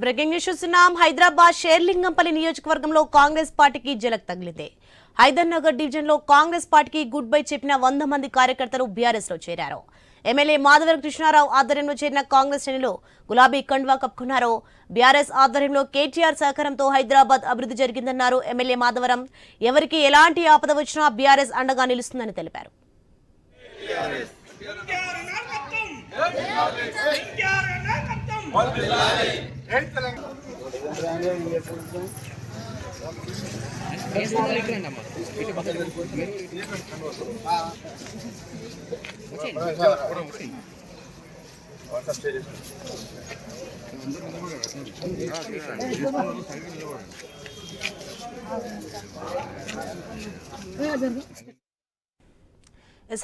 Breaking news చూస్తున్నాం. హైదరాబాద్ షేర్లింగంపల్లి నియోజకవర్గంలో కాంగ్రెస్ పార్టీకి జలక్ తగిలింది. హైదర్నగర్ డివిజన్ లో కాంగ్రెస్ పార్టీకి గుడ్ బై చెప్పిన 100 మంది కార్యకర్తలు బీఆర్ఎస్ లో చేరారు. ఎమ్మెల్యే మాధవరం కృష్ణారావు ఆధ్వర్యంలో చేరిన కాంగ్రెస్ శ్రేణులు గులాబీ కండువా కప్పుకున్నారు. బీఆర్ఎస్ ఆధ్వర్యంలో కేటీఆర్ సహకారంతో హైదరాబాద్ అభివృద్ధి జరిగిందన్నారు ఎమ్మెల్యే మాధవరం. ఎవరికి ఎలాంటి ఆపద వచ్చినా బీఆర్ఎస్ అండగా నిలుస్తుందని తెలిపారు.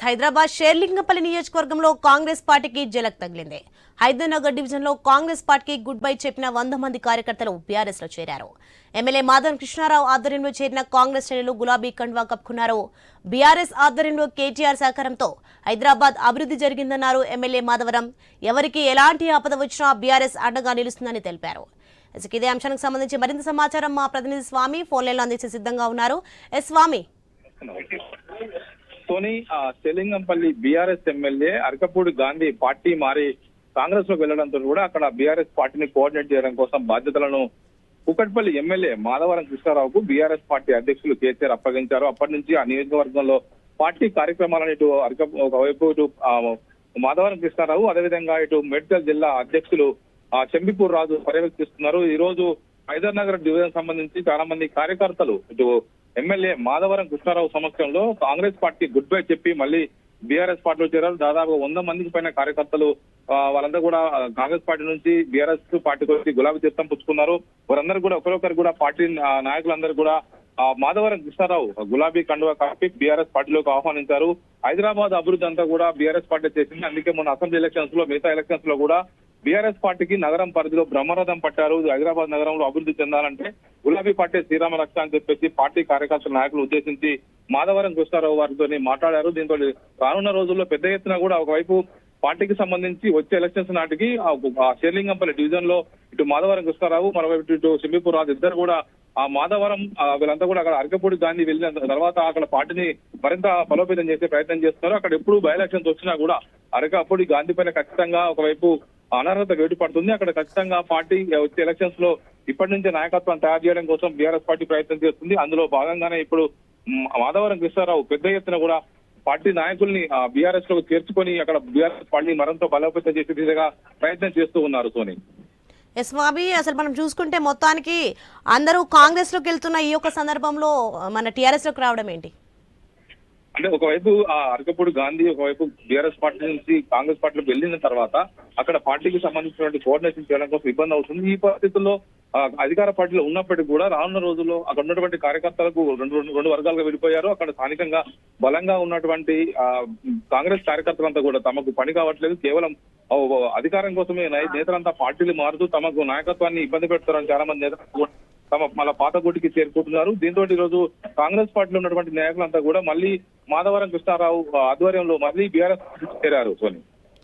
హైదరాబాద్ షేర్లింగంపల్లి నియోజకవర్గంలో కాంగ్రెస్ పార్టీకి జలక్ తగిలింది. హైదర్నగర్ డివిజన్ లో కాంగ్రెస్ పార్టీకి గుడ్ బై చెప్పిన 100 మంది కార్యకర్తలు బీఆర్ఎస్ లో చేరారు. ఎమ్మెల్యే మాధవరం కృష్ణారావు ఆధ్వర్యంలో చేరిన కాంగ్రెస్ శ్రేణులు గులాబీ కండువా కప్పుకున్నారు. బీఆర్ఎస్ ఆధ్వర్యంలో కేటీఆర్ సహకారంతో హైదరాబాద్ అభివృద్ధి జరిగిందన్నారు ఎమ్మెల్యే మాధవరం. ఎవరికి ఎలాంటి ఆపద వచ్చినా బీఆర్ఎస్ అండగా నిలుస్తుందని తెలిపారు. ఇదే అంశానికి సంబంధించి మరింత సమాచారం మా ప్రతినిధి స్వామి ఫోన్ లైన్ లో అందించే సిద్ధంగా ఉన్నారు. స్వామి, Serilingampally BRS MLA Arekapudi Gandhi party మారి కాంగ్రెస్ లోకి వెళ్లడంతో కూడా అక్కడ బీఆర్ఎస్ పార్టీని కోఆర్డినేట్ చేయడం కోసం బాధ్యతలను కూకట్పల్లి ఎమ్మెల్యే మాధవరం కృష్ణారావుకు బీఆర్ఎస్ పార్టీ అధ్యక్షులు కేసీఆర్ అప్పగించారు. అప్పటి నుంచి ఆ నియోజకవర్గంలో పార్టీ కార్యక్రమాలను ఇటు ఒకవైపు ఇటు మాధవరం కృష్ణారావు, అదేవిధంగా ఇటు మేడ్చల్ జిల్లా అధ్యక్షులు చెంబిపూర్ రాజు పర్యవేక్షిస్తున్నారు. ఈ రోజు హైదర్నగర్ డివిజన్ సంబంధించి చాలా మంది కార్యకర్తలు ఇటు ఎమ్మెల్యే మాధవరం కృష్ణారావు సమక్షంలో కాంగ్రెస్ పార్టీ గుడ్ బై చెప్పి మళ్ళీ బీఆర్ఎస్ పార్టీలో చేరారు. దాదాపు 100 మందికి పైన కార్యకర్తలు వాళ్ళందరూ కూడా కాంగ్రెస్ పార్టీ నుంచి బీఆర్ఎస్ పార్టీకి వచ్చి గులాబీ తీర్థం పుచ్చుకున్నారు. వారందరూ కూడా ఒకరొకరు కూడా పార్టీ నాయకులందరూ కూడా మాధవరం కృష్ణారావు గులాబీ కండువా కప్పి బీఆర్ఎస్ పార్టీలోకి ఆహ్వానించారు. హైదరాబాద్ అభివృద్ధి అంతా కూడా బీఆర్ఎస్ పార్టీ చేసింది. అందుకే మొన్న అసెంబ్లీ ఎలక్షన్స్ లో మిగతా ఎలక్షన్స్ లో కూడా బీఆర్ఎస్ పార్టీకి నగరం పరిధిలో బ్రహ్మరథం పట్టారు. హైదరాబాద్ నగరంలో అభివృద్ధి చెందాలంటే గులాబీ పార్టీ శ్రీరామ రక్ష అని చెప్పేసి పార్టీ కార్యకర్తల నాయకులు ఉద్దేశించి మాధవరం కృష్ణారావు వారితో మాట్లాడారు. దీంతో రానున్న రోజుల్లో పెద్ద ఎత్తున కూడా ఒకవైపు పార్టీకి సంబంధించి వచ్చే ఎలక్షన్స్ నాటికి షేర్లింగంపల్లి డివిజన్ లో ఇటు మాధవరం కృష్ణారావు, మరోవైపు ఇటు చెంబిపూర్ రాజు ఇద్దరు కూడా మాధవరం వీళ్ళంతా కూడా అక్కడ అరకపూడి గాంధీ వెళ్ళిన తర్వాత అక్కడ పార్టీని మరింత బలోపేతం చేసే ప్రయత్నం చేస్తున్నారు. అక్కడ ఎప్పుడు బై ఎలక్షన్స్ వచ్చినా కూడా అరకపూడి గాంధీ పైన ఖచ్చితంగా ఒకవైపు అనర్హత వేటు పడుతుంది. అక్కడ ఖచ్చితంగా పార్టీ వచ్చే ఎలక్షన్స్ లో ఇప్పటి నుంచే నాయకత్వం తయారు చేయడం కోసం బీఆర్ఎస్ పార్టీ ప్రయత్నం చేస్తుంది. అందులో భాగంగానే ఇప్పుడు మాధవరం కృష్ణారావు పెద్ద ఎత్తున కూడా పార్టీ నాయకుల్ని బీఆర్ఎస్ లో చేర్చుకొని అక్కడ బీఆర్ఎస్ పార్టీని మరింత బలోపేతం చేసే దిశగా ప్రయత్నం చేస్తూ ఉన్నారు. సోని, స్వామి, అసలు మనం చూసుకుంటే మొత్తానికి అందరూ కాంగ్రెస్ లోకి వెళ్తున్న ఈ యొక్క సందర్భంలో మన టీఆర్ఎస్ లోకి రావడం ఏంటి? అంటే ఒకవైపు అరకపూడి గాంధీ ఒకవైపు బీఆర్ఎస్ పార్టీ నుంచి కాంగ్రెస్ పార్టీలోకి వెళ్ళిన తర్వాత అక్కడ పార్టీకి సంబంధించినటువంటి కోఆర్డినేషన్ చేయడం కోసం ఇబ్బంది అవుతుంది. ఈ పరిస్థితుల్లో అధికార పార్టీలో ఉన్నప్పటికీ కూడా రానున్న రోజుల్లో అక్కడ ఉన్నటువంటి కార్యకర్తలకు రెండు వర్గాలుగా విడిపోయారు. అక్కడ స్థానికంగా బలంగా ఉన్నటువంటి కాంగ్రెస్ కార్యకర్తలంతా కూడా తమకు పని కావట్లేదు, కేవలం అధికారం కోసమే నేతలంతా పార్టీలు మారుతూ తమకు నాయకత్వాన్ని ఇబ్బంది పెడతారని చాలా మంది నేతలు తమ మళ్ళా పాత గుడికి చేరుకుంటున్నారు. దీంతో ఈ రోజు కాంగ్రెస్ పార్టీలో ఉన్నటువంటి నాయకులంతా కూడా మళ్ళీ మాధవరం కృష్ణారావు ఆధ్వర్యంలో మళ్ళీ బీఆర్ఎస్ చేరారు. సోని.